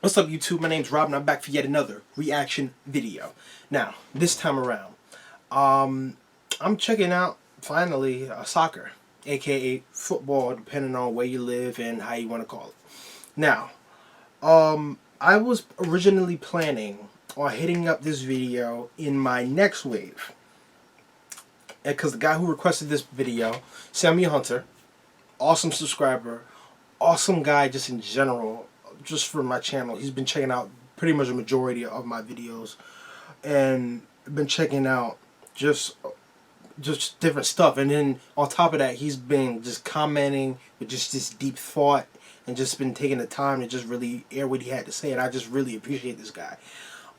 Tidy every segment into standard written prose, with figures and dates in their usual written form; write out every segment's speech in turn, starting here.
What's up, YouTube? My name's Rob and I'm back for yet another reaction video. Now, this time around, I'm checking out, finally, soccer, aka football, depending on where you live and how you want to call it. Now, I was originally planning on hitting up this video in my next wave. Because the guy who requested this video, Samuel Hunter, awesome subscriber, awesome guy just in general, just for my channel. He's been checking out pretty much the majority of my videos and been checking out just different stuff. And then on top of that, he's been just commenting with just this deep thought and just been taking the time to just really air what he had to say. And I just really appreciate this guy.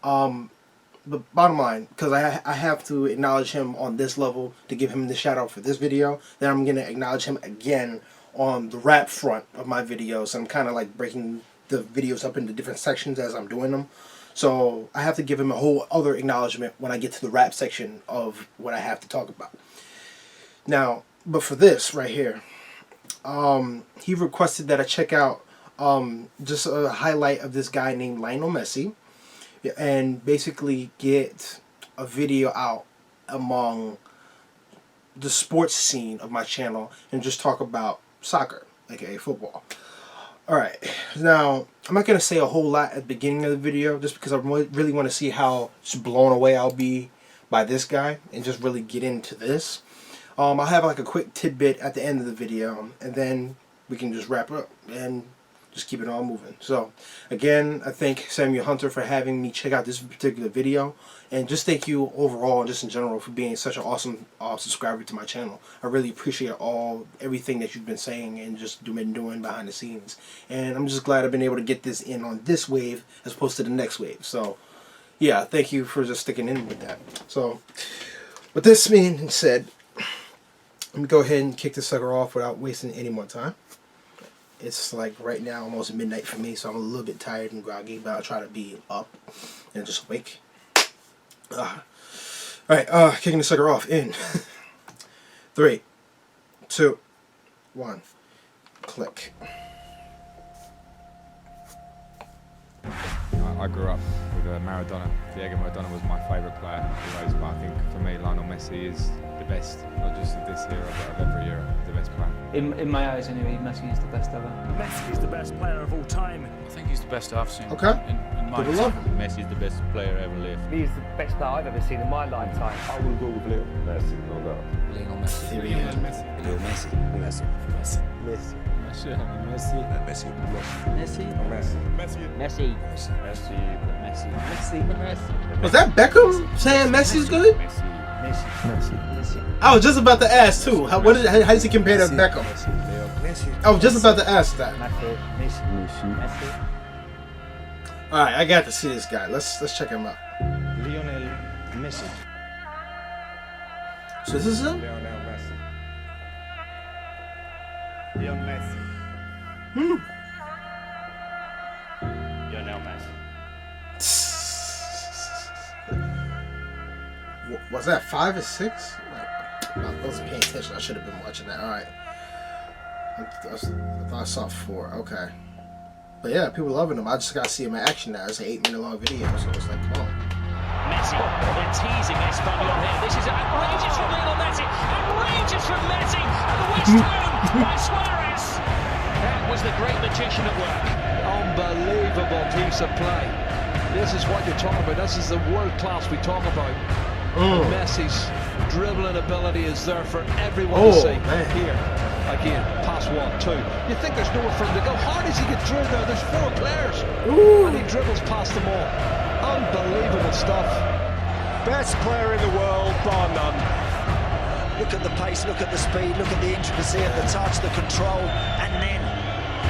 But bottom line, because I have to acknowledge him on this level to give him the shout out for this video, then I'm going to acknowledge him again on the rap front of my videos. I'm kind of like breaking the videos up into different sections as I'm doing them. So I have to give him a whole other acknowledgement when I get to the rap section of what I have to talk about. Now, but for this right here, he requested that I check out just a highlight of this guy named Lionel Messi, and basically get a video out among the sports scene of my channel and just talk about soccer, aka football. Alright, now I'm not going to say a whole lot at the beginning of the video just because I really want to see how blown away I'll be by this guy and just really get into this. I'll have like a quick tidbit at the end of the video and then we can just wrap up and just keep it all moving. So again, I thank Samuel Hunter for having me check out this particular video, and just thank you overall and just in general for being such an awesome subscriber to my channel. I really appreciate everything that you've been saying and just been doing behind the scenes, and I'm just glad I've been able to get this in on this wave as opposed to the next wave. So yeah, thank you for just sticking in with that. So with this being said, let me go ahead and kick this sucker off without wasting any more time. It's like right now almost midnight for me, so I'm a little bit tired and groggy, but I'll try to be up and just awake. Alright, kicking the sucker off in 3, 2, 1, click. I grew up with Maradona. Diego Maradona was my favourite player always, but I think for me Lionel Messi is the best, not just of this era but of every era, the best player. In my eyes anyway, Messi is the best ever. Messi is the best player of all time. I think he's the best I've seen. Okay. In my love. Messi is the best player ever lived. He's the best player I've ever seen in my lifetime. I will go with Leo Messi, no doubt. Lionel Messi. Lionel Messi. Leo Messi. Messi. Messi. Messi. Messi. Messi. Messi. Messi. Messi. Messi. Messi. Was that Beckham saying Messi's good? I was just about to ask too. How does he compare to Beckham? I was just about to ask that. All right, I got to see this guy. Let's check him out. Lionel Messi. So this is him? Lionel Messi. Lionel Messi. Lionel Messi. Was that 5 or 6? I wasn't paying attention. I should have been watching that. All right. I thought I saw 4. Okay. But yeah, people loving him. I just got to see him in action now. It's an 8-minute long video, so it's like, come on. Messi, they're teasing Espanyol here. This is outrageous from Lionel Messi. Outrageous from Messi. And the whisk through by Suarez. That was the great magician at work. Unbelievable piece of play. This is what you're talking about. This is the world class we talk about. Messi's dribbling ability is there for everyone to see. Man. Here, again, pass 1, 2. You think there's nowhere for him to go. How does he get through there? There's 4 players. And he dribbles past them all. Unbelievable stuff. Best player in the world, bar none. Look at the pace, look at the speed, look at the intricacy of the touch, the control, and then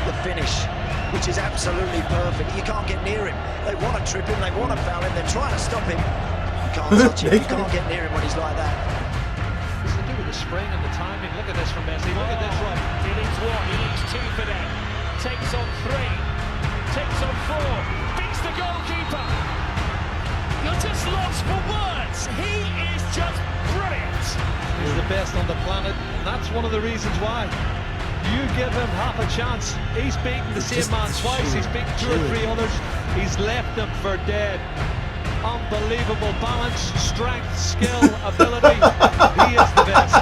the finish, which is absolutely perfect. You can't get near him. They want to trip him, they want to foul him, they're trying to stop him. You can't touch him, you can't get near him when he's like that. It's to do with the spring and the timing. Look at this from Messi. Look at this one. He needs 1, he needs 2 for them. Takes on 3, takes on 4, beats the goalkeeper. You're just lost for words. He is just brilliant. He's the best on the planet, and that's one of the reasons why. You give him half a chance. He's beaten the same man twice. He's beaten 2 or 3 others. He's left them for dead. Unbelievable balance, strength, skill, ability. He is the best.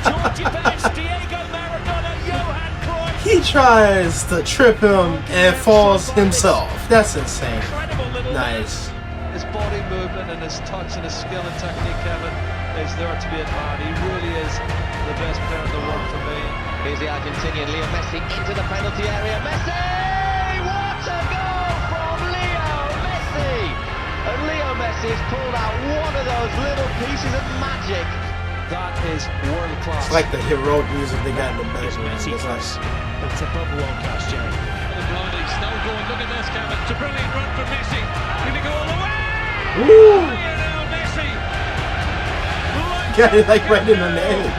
Georgie Best, Diego Maradona, Johan Cruyff. He tries to trip him and falls himself. That's insane. Incredible little Nice. His body movement and his touch and his skill and technique, Kevin, is there to be admired. He really is the best player in the world for me. Here's the Argentinian Leo Messi into the penalty area. Messi! What a goal from Leo Messi! And Leo Messi has pulled out one of those little pieces of magic. That is world class. It's like the heroic music they got in the background. Messi It's close. like, It's above world class, Jerry. The Brownies now going, look at this, Kevin. It's a brilliant run from Messi. Going to go all the way. woo! Lionel Messi. Got it like right in the name.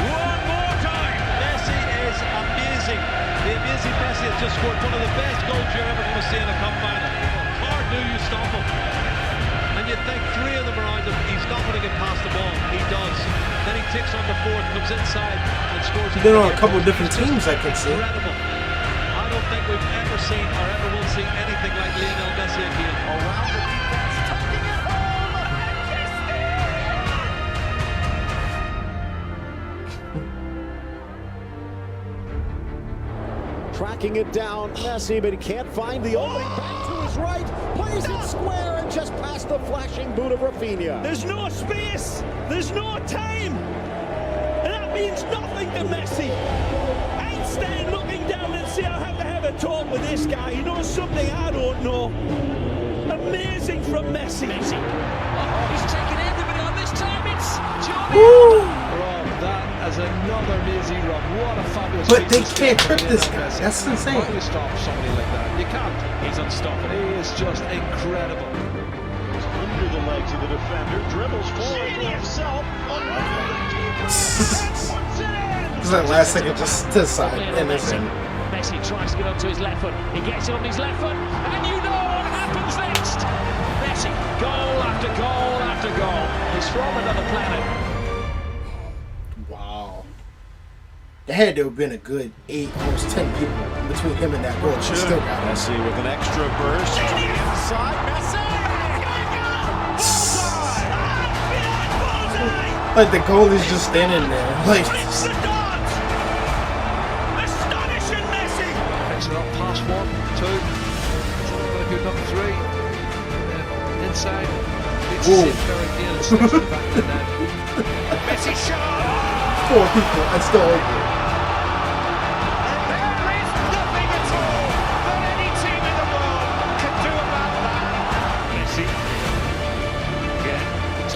One more time. Messi is amazing. The amazing Messi has just scored one of the best goals you're ever going to see in a cup final. Hard do you stop him? And you'd think 3 of them around him, he's not going to get past the ball. He does. Then he takes on the 4th, comes inside and scores. He's been on a couple different teams, I can see. Incredible. I don't think we've ever seen or ever will see anything like Lionel Messi again. Around the defense, tucking it home, and Tracking it down, Messi, but he can't find the opening. Back to his right, plays it square and just past the flashing boot of Rafinha. There's no space, there's no time, and that means nothing to Messi. Einstein looking down and say, I have to have a talk with this guy. He knows something I don't know. Amazing from Messi. Messi. Oh, he's taken everybody on this time. It's that is another amazing run. What a fabulous But they piece of can't skill trip from this Lionel guy. Messi. That's insane. How do you stop somebody like that? You can't. He's unstoppable. He is just incredible. Under the legs of the defender, dribbles forward for himself. It's that last second just to the side. And it's in. Messi tries to get onto his left foot. He gets it on his left foot, and you know what happens next. Messi, goal after goal after goal. He's from another planet. Wow. There had to have been a good 8, almost 10 people between him and that goal. She still got it. Messi with an extra burst to the inside. Messi! Like the goalie's just standing there. Like, Astonishing Messi! Picks it up past 1, 2. Got a good number 3. Inside. It's Whoa. sit there again and slips it back to the net. Messi shot! 4 people. I still over it. There is nothing at all that any team in the world can do about that. Messi. Again.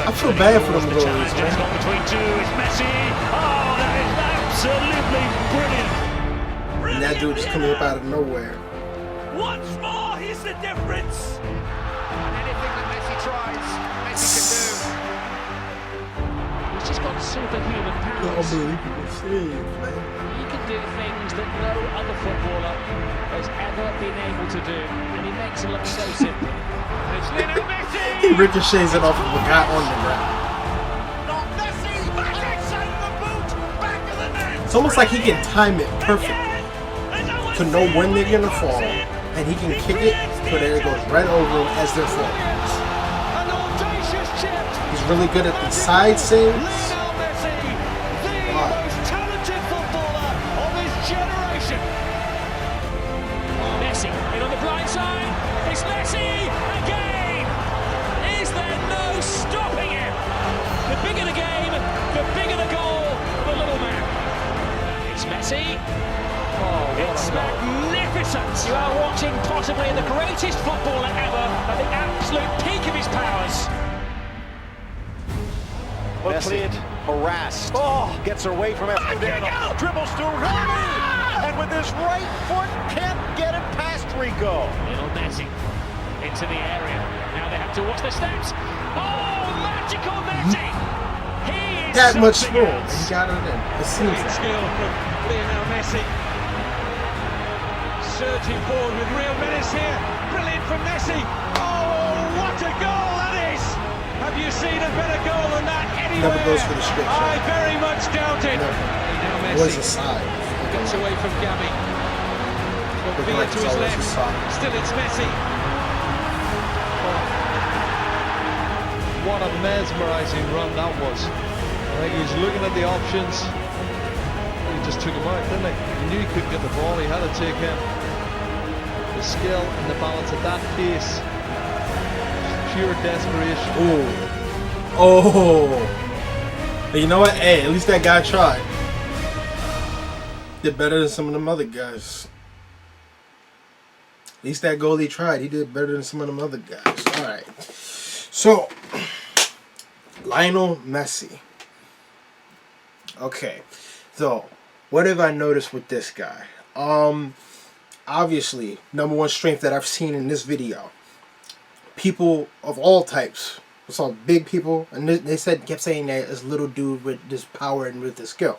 I feel bad for them goalies, It's man. gone between 2. It's Messi. Oh, that is absolutely brilliant. And that dude just coming up out of nowhere. Once more, here's the difference. Anything that Messi tries, Messi can do. He's just got superhuman powers. Unbelievable save, man. He can do things that no other footballer has ever been able to do, and he makes it look so simple. It's Lionel Messi. He ricochets it off of a guy on the ground. Not Messi. Back inside the boot. Back of the net. It's almost like he can time it perfectly to know when they're gonna fall, and he can kick it so that it goes right over them as they're falling. An audacious chip. He's really good at the side saves. Lionel Messi, the most talented footballer of his generation. Messi in on the blind side. It's Messi again. Is there no stopping him? The bigger the game, the bigger the goal for the little man. It's Messi. It's magnificent. You are watching possibly the greatest footballer ever at the absolute peak of his powers. Messi harassed. Oh, gets away from Escudero. Dribbles through Rooney. And with his right foot, can't get it past Rico. Lionel Messi into the area. Now they have to watch their steps. Oh, magical Messi! He is That much something room. else. He got it in. It seems Great like. skill from Lionel Messi. Surging forward with real menace here. Brilliant from Messi. Oh, what a goal that is! Have you seen a better goal than that anywhere? Never goes for the script. I very much doubt it. Never. Now It was Messi. a side. Gets away from Gabby. But Villa to his left. Still it's Messi. What a mesmerising run that was. I think he was looking at the options. He just took him out, didn't he? He knew he couldn't get the ball. He had to take him. The skill and the balance at that pace. Pure desperation. Oh. But you know what? Hey, at least that guy tried. Did better than some of them other guys. At least that goalie tried. He did better than some of them other guys. Alright. So, Lionel Messi. Okay. So, what have I noticed with this guy? Obviously, number one strength that I've seen in this video. People of all types. I saw big people, and they kept saying that this little dude with this power and with this skill.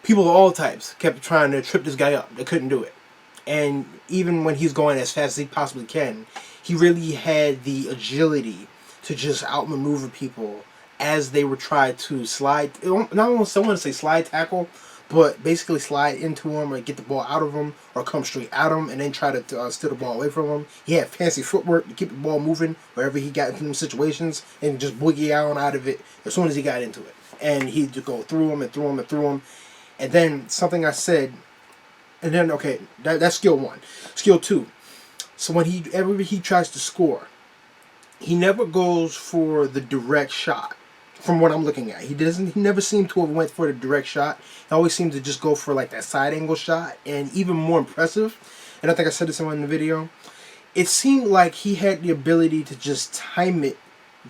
People of all types kept trying to trip this guy up. They couldn't do it. And even when he's going as fast as he possibly can, he really had the agility to just outmaneuver people as they were trying to slide. Not only someone to say slide tackle, but basically slide into him or get the ball out of him or come straight at him and then try to steal the ball away from him. He had fancy footwork to keep the ball moving wherever he got into them situations and just boogie out of it as soon as he got into it. And he'd just go through him and through him and through him. And then something I said, and then, okay, that's skill one. Skill two. So whenever he tries to score, he never goes for the direct shot. From what I'm looking at, he never seemed to have went for the direct shot. He always seemed to just go for like that side angle shot. And even more impressive, and I think I said this in the video, it seemed like he had the ability to just time it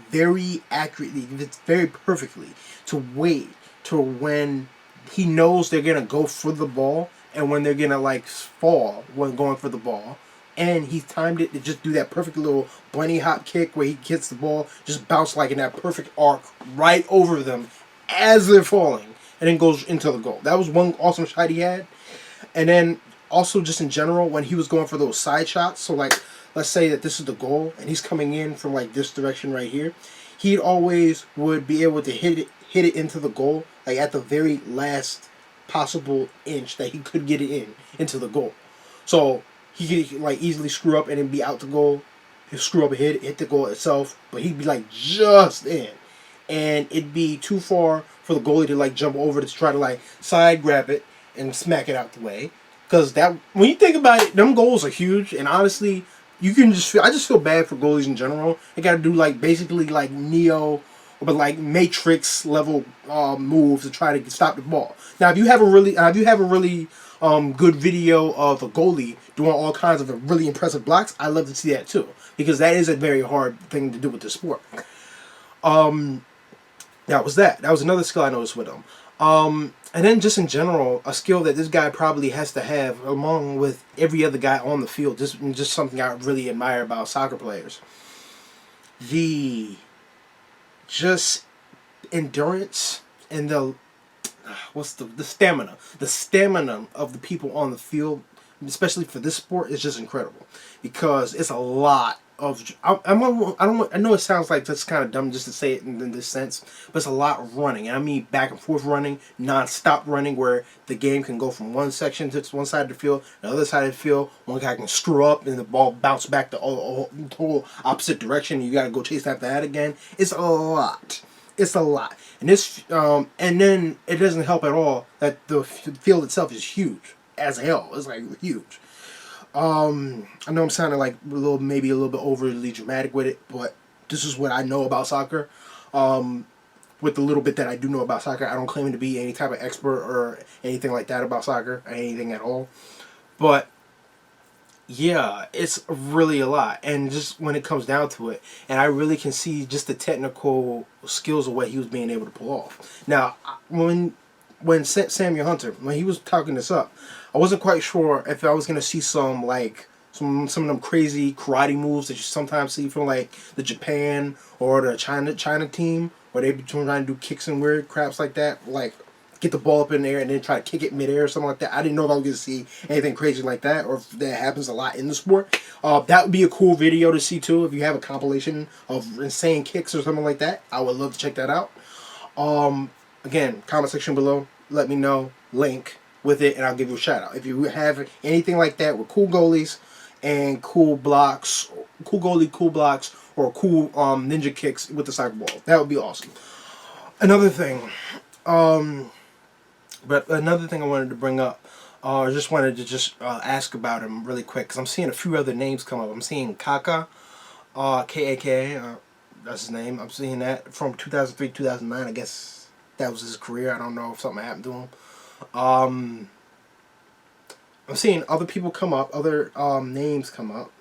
very accurately, very perfectly, to wait to when he knows they're gonna go for the ball and when they're gonna like fall when going for the ball. And he timed it to just do that perfect little bunny hop kick where he hits the ball, just bounce like in that perfect arc right over them as they're falling, and then goes into the goal. That was one awesome shot he had. And then also just in general, when he was going for those side shots, so like let's say that this is the goal and he's coming in from like this direction right here, he always would be able to hit it into the goal like at the very last possible inch that he could get it into the goal. So he could like easily screw up and then be out the goal. He'll screw up and hit the goal itself, but he'd be like just in, and it'd be too far for the goalie to like jump over to try to like side grab it and smack it out the way. Because that, when you think about it, them goals are huge, and honestly, you can just I just feel bad for goalies in general. They got to do like basically like Neo, but like Matrix level moves to try to stop the ball. Now, if you have a really good video of a goalie doing all kinds of really impressive blocks, I love to see that too, because that is a very hard thing to do with the sport. That was another skill I noticed with him. And then just in general, a skill that this guy probably has to have along with every other guy on the field. Just something I really admire about soccer players. The just endurance and the stamina. The stamina of the people on the field, especially for this sport, is just incredible, because it's a lot of. I know it sounds like that's kind of dumb just to say it in this sense, but it's a lot of running, and I mean back and forth running, non-stop running, where the game can go from one section to one side of the field, the other side of the field. One guy can screw up and the ball bounce back the whole opposite direction, and you got to go chase after that again. It's a lot. It's a lot. And this, and then it doesn't help at all that the field itself is huge as hell. It's like huge. I know I'm sounding like maybe a little bit overly dramatic with it, but this is what I know about soccer. With the little bit that I do know about soccer, I don't claim to be any type of expert or anything like that about soccer, or anything at all. But yeah, it's really a lot, and just when it comes down to it, and I really can see just the technical skills of what he was being able to pull off. Now, when Samuel Hunter, when he was talking this up, I wasn't quite sure if I was gonna see some of them crazy karate moves that you sometimes see from like the Japan or the China team, where they be trying to do kicks and weird craps like that, like get the ball up in the air and then try to kick it midair or something like that. I didn't know if I was going to see anything crazy like that, or if that happens a lot in the sport. That would be a cool video to see too. If you have a compilation of insane kicks or something like that, I would love to check that out. Again, comment section below. Let me know. Link. with it, and I'll give you a shout out. If you have anything like that with cool goalies and cool blocks, cool goalie, cool blocks, or cool ninja kicks with the soccer ball, that would be awesome. Another thing, but another thing I wanted to bring up, I just wanted to ask about him really quick, because I'm seeing a few other names come up. I'm seeing Kaka, K-A-K, that's his name. I'm seeing that from 2003, 2009. I guess that was his career. I don't know if something happened to him. I'm seeing other people come up, other names come up,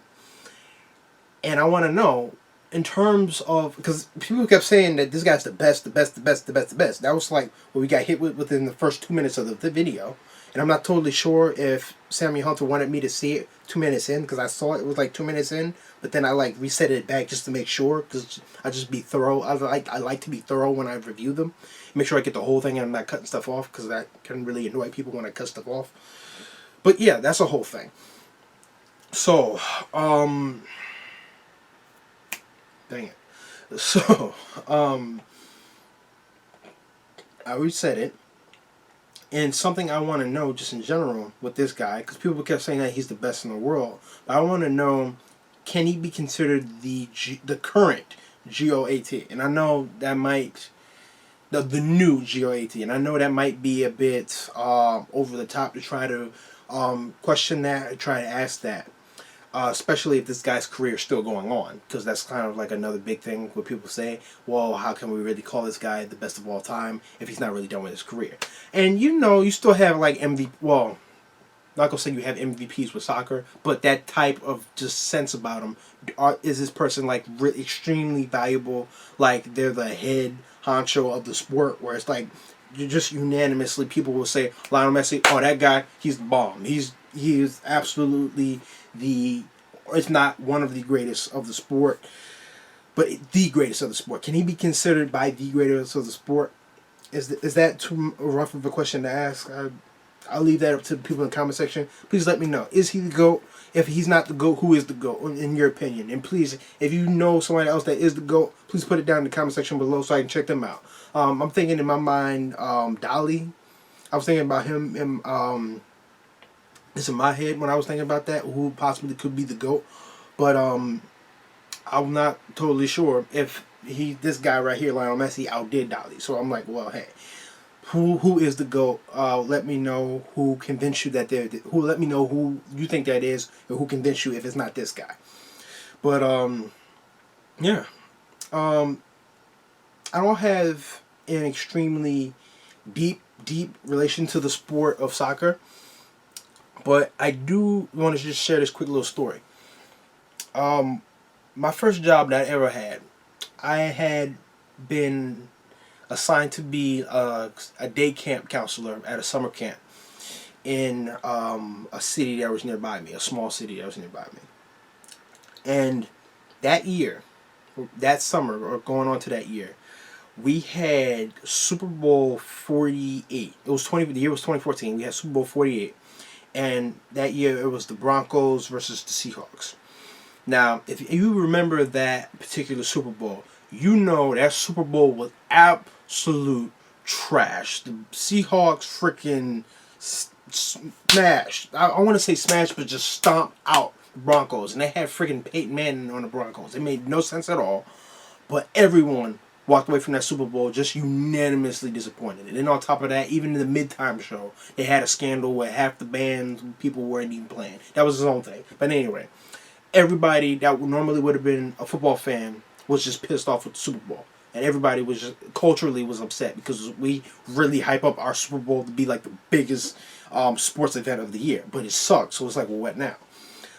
and I want to know, in terms of, because people kept saying that this guy's the best. That was like what we got hit with within the first 2 minutes of the video. And I'm not totally sure if Sammy Hunter wanted me to see it 2 minutes in, because I saw it was like 2 minutes in, but then I like reset it back just to make sure, because I just be thorough. I like to be thorough when I review them, make sure I get the whole thing and I'm not cutting stuff off, because that can really annoy people when I cut stuff off. But yeah, that's a whole thing. So, dang it. So, I reset it. And something I want to know just in general with this guy, because people kept saying that he's the best in the world, but I want to know, can he be considered the current GOAT? And I know that might, the new GOAT, and I know that might be a bit over the top to try to question that, or try to ask that. Especially if this guy's career is still going on, because that's kind of like another big thing where people say, well, how can we really call this guy the best of all time if he's not really done with his career? And you know, you still have like MVP, well, not gonna say you have MVPs with soccer, but that type of just sense about him. Is this person like really extremely valuable, like they're the head honcho of the sport, where it's like you just unanimously people will say Lionel Messi, oh, that guy, he's the bomb. He is absolutely it's not one of the greatest of the sport, but the greatest of the sport. Can he be considered by the greatest of the sport? Is that too rough of a question to ask? I'll leave that up to the people in the comment section. Please let me know. Is he the GOAT? If he's not the GOAT, who is the GOAT in your opinion? And please, if you know somebody else that is the GOAT, please put it down in the comment section below so I can check them out. I'm thinking in my mind, Dolly. I was thinking about him in it's in my head when I was thinking about that, who possibly could be the GOAT. But I'm not totally sure if this guy right here, Lionel Messi, outdid Dolly. So I'm like, well, hey, who is the GOAT? Let me know who convinced you that let me know who you think that is, or who convinced you if it's not this guy. But yeah, I don't have an extremely deep relation to the sport of soccer. But I do want to just share this quick little story. My first job that I ever had, I had been assigned to be a day camp counselor at a summer camp in a city that was nearby me, a small city that was nearby me. And that year, that summer, or going on to that year, we had Super Bowl 48. The year was 2014. We had Super Bowl 48. And that year it was the Broncos versus the Seahawks. Now, if you remember that particular Super Bowl, you know that Super Bowl was absolute trash. The Seahawks freaking smashed. I want to say smashed, but just stomped out the Broncos. And they had freaking Peyton Manning on the Broncos. It made no sense at all. But everyone walked away from that Super Bowl just unanimously disappointed. And then on top of that, even in the mid-time show, they had a scandal where half the band people weren't even playing. That was his own thing. But anyway, everybody that normally would have been a football fan was just pissed off with the Super Bowl. And everybody was just culturally was upset because we really hype up our Super Bowl to be like the biggest sports event of the year. But it sucked, so it's like, well, what now?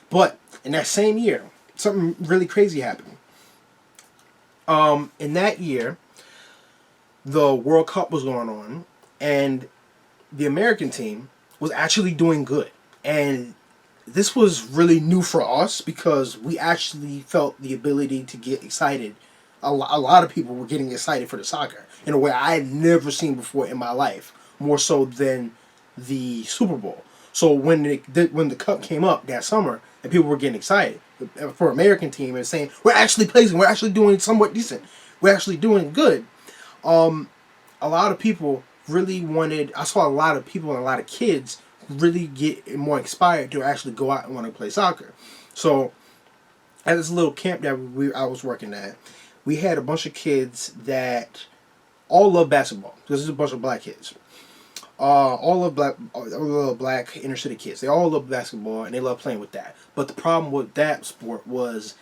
But in that same year, something really crazy happened. In that year, the World Cup was going on, and the American team was actually doing good. And this was really new for us because we actually felt the ability to get excited. A lot of people were getting excited for the soccer in a way I had never seen before in my life, more so than the Super Bowl. So when the Cup came up that summer and people were getting excited for American team and saying, we're actually playing, we're actually doing somewhat decent, we're actually doing good, a lot of people really wanted, I saw a lot of people and a lot of kids really get more inspired to actually go out and want to play soccer. So at this little camp that I was working at, we had a bunch of kids that all love basketball. This is a bunch of black kids. All black inner city kids. They all love basketball and they love playing with that. But the problem with that sport was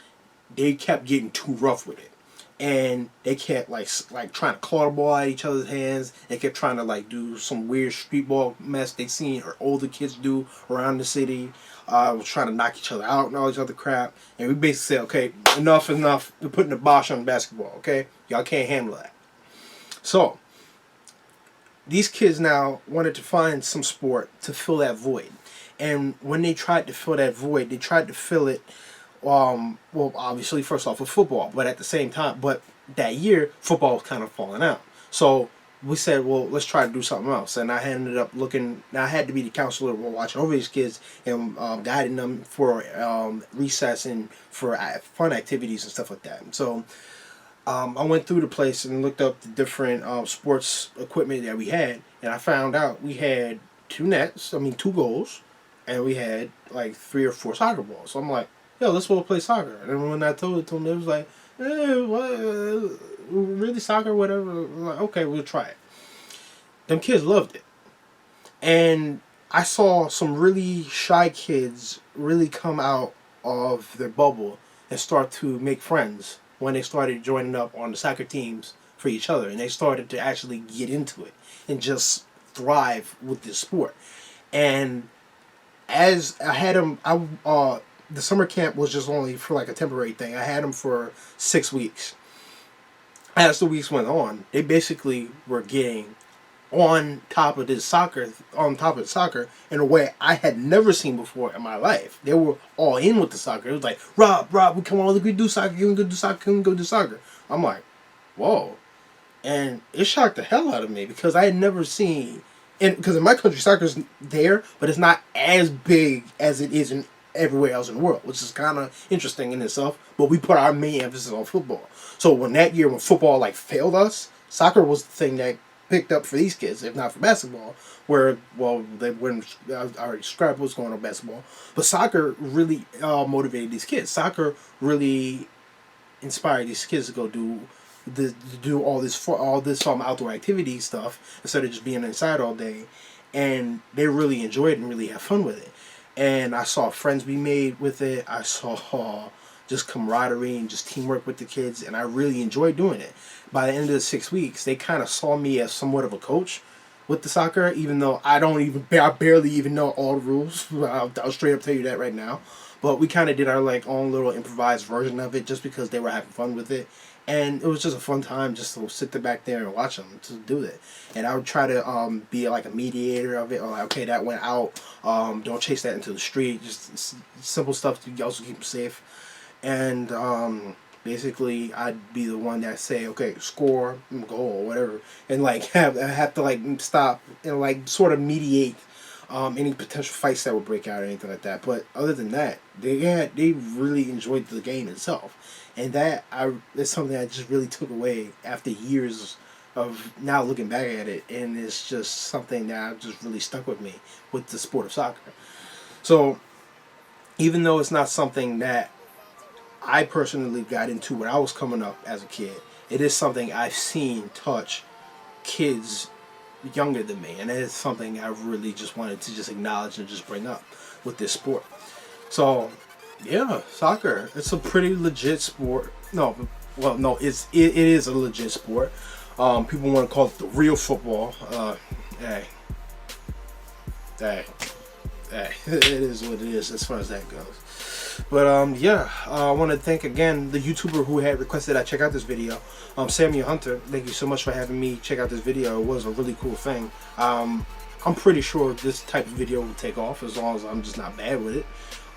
they kept getting too rough with it, and they kept like trying to claw the ball out of each other's hands. They kept trying to like do some weird street ball mess they seen or older kids do around the city. Was trying to knock each other out and all this other crap. And we basically said, okay, enough. We're putting the bosh on basketball. Okay, y'all can't handle that. So these kids now wanted to find some sport to fill that void. And when they tried to fill that void, they tried to fill it, well, obviously, first off, with football. But at the same time, but that year, football was kind of falling out. So we said, well, let's try to do something else. And I ended up looking, I had to be the counselor watching over these kids and guiding them for recess and for fun activities and stuff like that. So I went through the place and looked up the different sports equipment that we had, and I found out we had 2 goals, and we had like 3 or 4 soccer balls. So I'm like, yo, let's go play soccer. And when I told it to them, they was like, what? Really, soccer, whatever? I'm like, okay, we'll try it. Them kids loved it. And I saw some really shy kids really come out of their bubble and start to make friends when they started joining up on the soccer teams for each other, and they started to actually get into it and just thrive with this sport. And as I had them, the summer camp was just only for like a temporary thing. I had them for 6 weeks. As the weeks went on, they basically were getting on top of the soccer in a way I had never seen before in my life. They were all in with the soccer. It was like, Rob, we come on, we do soccer, can we go do soccer? I'm like, whoa. And it shocked the hell out of me because I had never seen, and because in my country soccer's there, but it's not as big as it is in everywhere else in the world, which is kind of interesting in itself. But we put our main emphasis on football. So when football like failed us, soccer was the thing that picked up for these kids, if not for basketball, where, well, they wouldn't, I already described what's going on with basketball, but soccer really motivated these kids. Soccer really inspired these kids to go do all this outdoor activity stuff instead of just being inside all day, and they really enjoyed it and really have fun with it. And I saw friends be made with it. I saw just camaraderie and just teamwork with the kids, and I really enjoyed doing it. By the end of the 6 weeks, they kind of saw me as somewhat of a coach with the soccer, even though I barely even know all the rules. I'll straight up tell you that right now. But we kind of did our like own little improvised version of it just because they were having fun with it. And it was just a fun time just to sit back there and watch them to do it. And I would try to be like a mediator of it. Or like, okay, that went out. Don't chase that into the street. Just simple stuff to also keep them safe. And basically, I'd be the one that say, okay, score, goal, whatever. And like have to like stop and like sort of mediate any potential fights that would break out or anything like that. But other than that, they really enjoyed the game itself. And that's something I just really took away after years of now looking back at it, and it's just something that just really stuck with me with the sport of soccer. So even though it's not something that I personally got into when I was coming up as a kid, it is something I've seen touch kids younger than me, and it is something I really just wanted to just acknowledge and just bring up with this sport. So yeah, soccer. It's a pretty legit sport. No, it is a legit sport. People want to call it the real football. Hey, it is what it is as far as that goes. But I want to thank again the YouTuber who had requested I check out this video, Samuel Hunter. Thank you so much for having me check out this video. It was a really cool thing. I'm pretty sure this type of video will take off as long as I'm just not bad with it.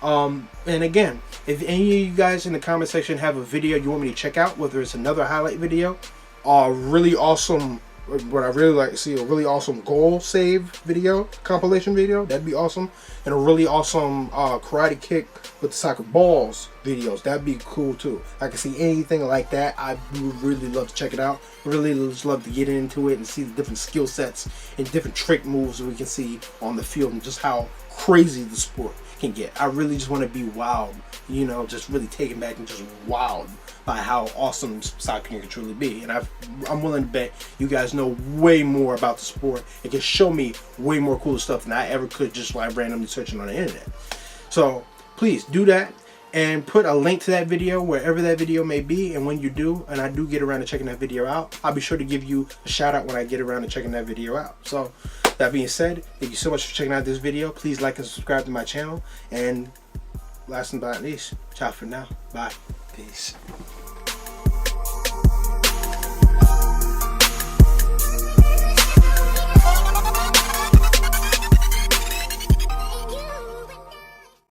And again, if any of you guys in the comment section have a video you want me to check out, whether it's another highlight video or a really awesome what I really like to see, a really awesome goal save video, compilation video. That'd be awesome. And a really awesome karate kick with the soccer balls videos. That'd be cool too. I can see anything like that. I would really love to check it out. Really just love to get into it and see the different skill sets and different trick moves that we can see on the field and just how crazy the sport can get. I really just want to be wowed, you know, just really taken back and just wowed by how awesome soccer can truly be. And I'm willing to bet you guys know way more about the sport and can show me way more cool stuff than I ever could just by randomly searching on the internet. So please do that and put a link to that video wherever that video may be. And when you do, and I do get around to checking that video out, I'll be sure to give you a shout out when I get around to checking that video out. So that being said, thank you so much for checking out this video. Please like and subscribe to my channel. And last but not least, ciao for now. Bye. Peace.